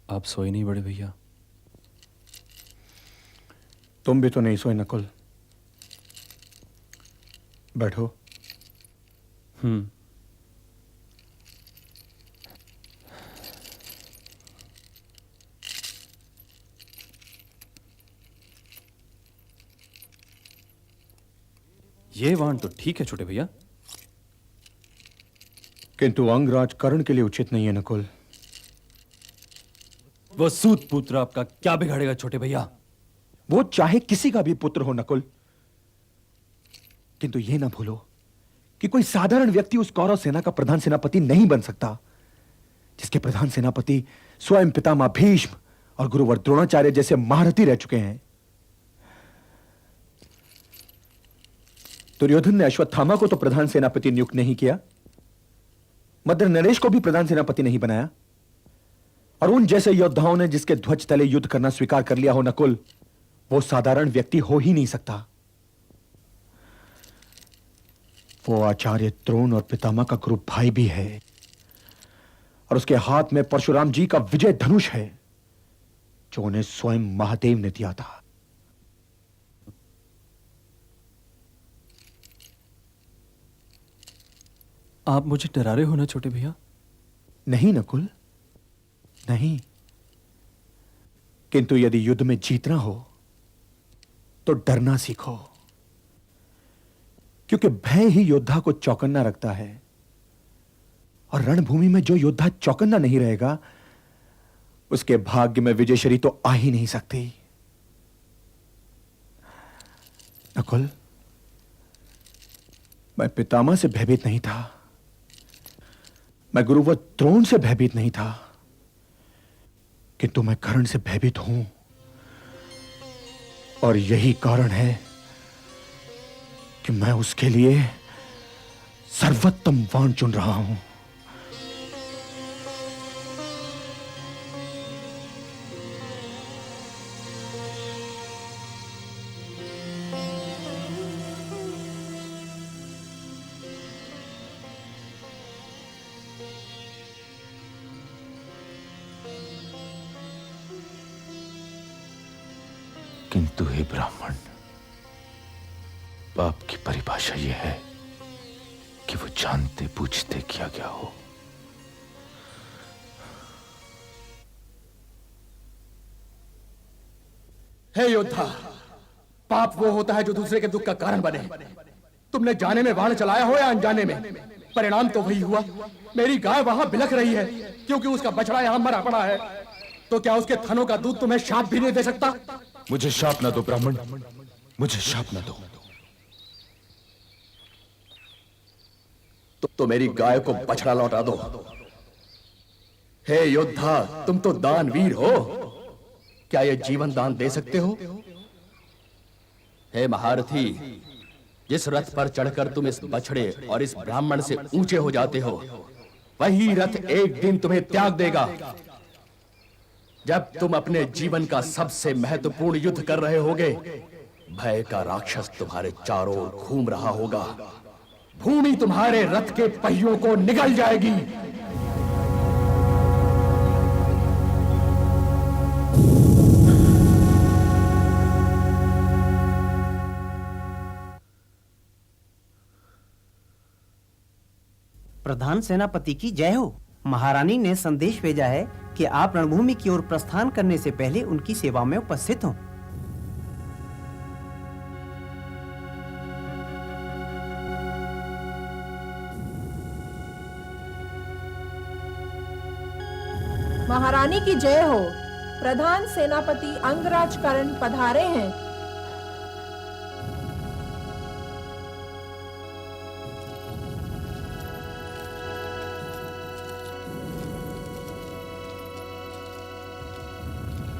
आप सोए नहीं बड़े भैया? तुम भी तो नहीं सोए नकुल। बैठो। ये वाण तो ठीक है छोटे भैया, किंतु अंगराज कर्ण के लिए उचित नहीं है नकुल। वो सूत पुत्र आपका क्या बिगाड़ेगा छोटे भैया? वो चाहे किसी का भी पुत्र हो नकुल, किंतु यह ना भूलो कि कोई साधारण व्यक्ति उस कौरव सेना का प्रधान सेनापति नहीं बन सकता, जिसके प्रधान सेनापति स्वयं पितामह भीष्म और गुरुवर द्रोणाचार्य जैसे महारथी रह चुके हैं। दुर्योधन ने अश्वत्थामा को तो प्रधान सेनापति नियुक्त नहीं किया, मद्र नरेश को भी प्रधान सेनापति नहीं बनाया, और उन जैसे योद्धाओं ने जिसके ध्वज तले युद्ध करना स्वीकार कर लिया हो नकुल, वो साधारण व्यक्ति हो ही नहीं सकता। वो आचार्य द्रोण और पितामह का गुरु भाई भी है, और उसके हाथ में परशुराम जी का विजय धनुष है, जो उन्हें स्वयं महादेव ने दिया था। आप मुझे डरा रहे हो ना छोटे भैया? नहीं नकुल, नहीं। किंतु यदि युद्ध में जीतना हो तो डरना सीखो, क्योंकि भय ही योद्धा को चौकन्ना रखता है, और रणभूमि में जो योद्धा चौकन्ना नहीं रहेगा, उसके भाग्य में विजयश्री तो आ ही नहीं सकती। नकुल, मैं पितामह से भयभीत नहीं था, मैं गुरुवर द्रोण से भयभीत नहीं था, किंतु मैं कर्ण से भयभीत हूं, और यही कारण है कि मैं उसके लिए सर्वोत्तम वाण चुन रहा हूं। किंतु हे ब्राह्मण, पाप की परिभाषा यह है कि वो जानते बूझते किया गया हो। हे योद्धा, पाप वो होता है जो दूसरे के दुख का कारण बने। तुमने जाने में बाण चलाया हो या अनजाने में, परिणाम तो वही हुआ। मेरी गाय वहां बिलख रही है क्योंकि उसका बछड़ा यहां मरा पड़ा है। तो क्या उसके थनों का दूध तुम्हें शाप भी नहीं दे सकता? मुझे शाप ना दो ब्राह्मण, मुझे शाप ना दो। तो मेरी गाय को बछड़ा लौटा दो। हे योद्धा, तुम तो दानवीर हो, क्या यह जीवन दान दे सकते हो? हे महारथी, जिस रथ पर चढ़कर तुम इस बछड़े और इस ब्राह्मण से ऊंचे हो जाते हो, वही रथ एक दिन तुम्हें त्याग देगा। जब तुम अपने जीवन का सबसे महत्वपूर्ण युद्ध कर रहे होगे, भय का राक्षस तुम्हारे चारों ओर घूम रहा होगा, भूमि तुम्हारे रथ के पहियों को निगल जाएगी। प्रधान सेनापति की जय हो। महारानी ने संदेश भेजा है कि आप रणभूमि की ओर प्रस्थान करने से पहले उनकी सेवा में उपस्थित हों। महारानी की जय हो। प्रधान सेनापति अंगराज कर्ण पधारे हैं।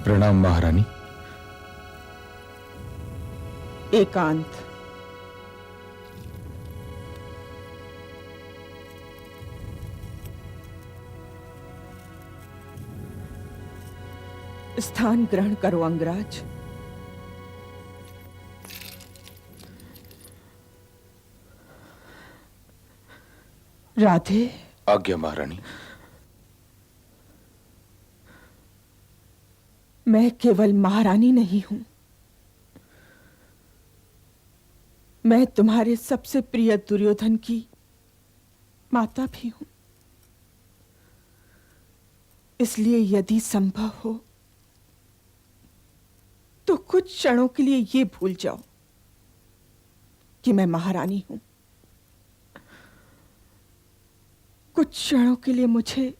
प्रणाम महारानी। एकांत। स्थान ग्रहण करो अंगराज। राधे। आज्ञा महारानी। मैं केवल महारानी नहीं हूं, मैं तुम्हारे सबसे प्रिय दुर्योधन की माता भी हूं। इसलिए यदि संभव हो तो कुछ क्षणों के लिए ये भूल जाओ कि मैं महारानी हूं। कुछ क्षणों के लिए मुझे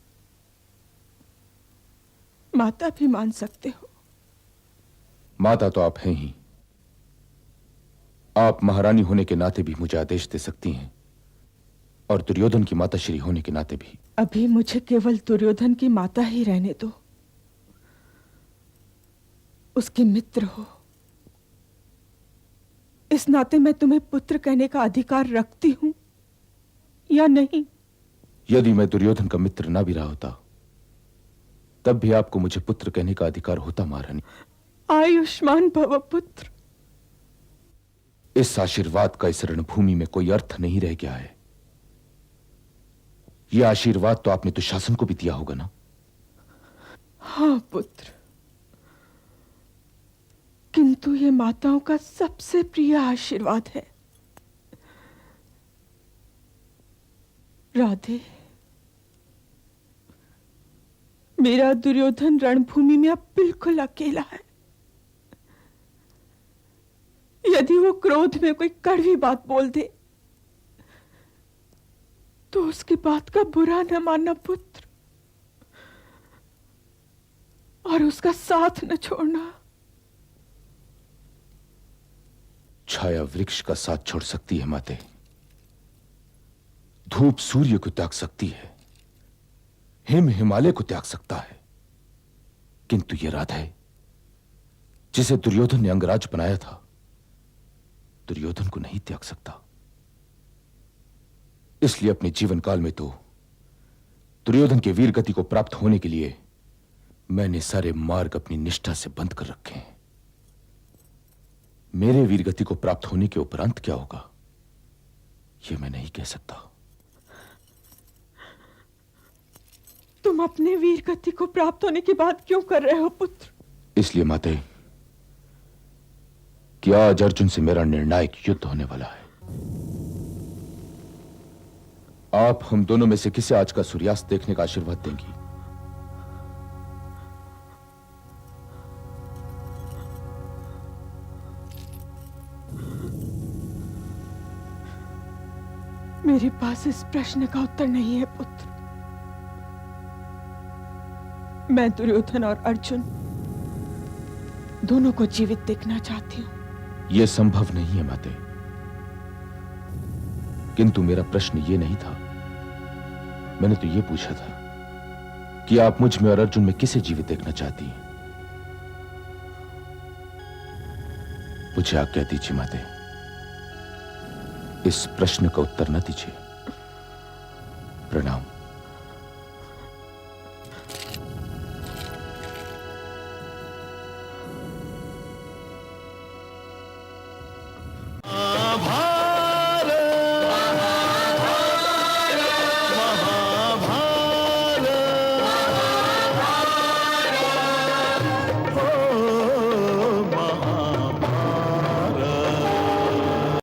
माता भी मान सकते हो। माता तो आप हैं ही। आप महारानी होने के नाते भी मुझे आदेश दे सकती हैं और दुर्योधन की माता श्री होने के नाते भी। अभी मुझे केवल दुर्योधन की माता ही रहने दो। उसके मित्र हो, इस नाते मैं तुम्हें पुत्र कहने का अधिकार रखती हूं या नहीं? यदि मैं दुर्योधन का मित्र ना भी रहा होता तब भी आपको मुझे पुत्र कहने का अधिकार होता महारानी। आयुष्मान भव पुत्र। इस आशीर्वाद का इस रणभूमि में कोई अर्थ नहीं रह गया है। यह आशीर्वाद तो आपने दुशासन को भी दिया होगा ना? हाँ पुत्र, किंतु ये माताओं का सबसे प्रिय आशीर्वाद है। राधे, मेरा दुर्योधन रणभूमि में अब बिल्कुल अकेला है। यदि वो क्रोध में कोई कड़वी बात बोल दे तो उसकी बात का बुरा न मानना पुत्र, और उसका साथ न छोड़ना। छाया वृक्ष का साथ छोड़ सकती है माते, धूप सूर्य को त्याग सकती है, हिम हिमालय को त्याग सकता है, किंतु यह राधा जिसे दुर्योधन ने अंगराज बनाया था, दुर्योधन को नहीं त्याग सकता। इसलिए अपने जीवन काल में तो दुर्योधन के वीर गति को प्राप्त होने के लिए मैंने सारे मार्ग अपनी निष्ठा से बंद कर रखे हैं। मेरे वीर गति को प्राप्त होने के उपरांत क्या होगा यह मैं नहीं कह सकता। तुम अपने वीर गति को प्राप्त होने की बात क्यों कर रहे हो पुत्र? इसलिए माते कि आज अर्जुन से मेरा निर्णायक युद्ध होने वाला है। आप हम दोनों में से किसे आज का सूर्यास्त देखने का आशीर्वाद देंगी? मेरे पास इस प्रश्न का उत्तर नहीं है पुत्र। मैं दुर्योधन और अर्जुन दोनों को जीवित देखना चाहती हूं। यह संभव नहीं है माते, किंतु मेरा प्रश्न यह नहीं था। मैंने तो यह पूछा था कि आप मुझ में और अर्जुन में किसे जीवित देखना चाहती हैं। मुझे आप कह दीजिए माते, इस प्रश्न का उत्तर न दीजिए। प्रणाम।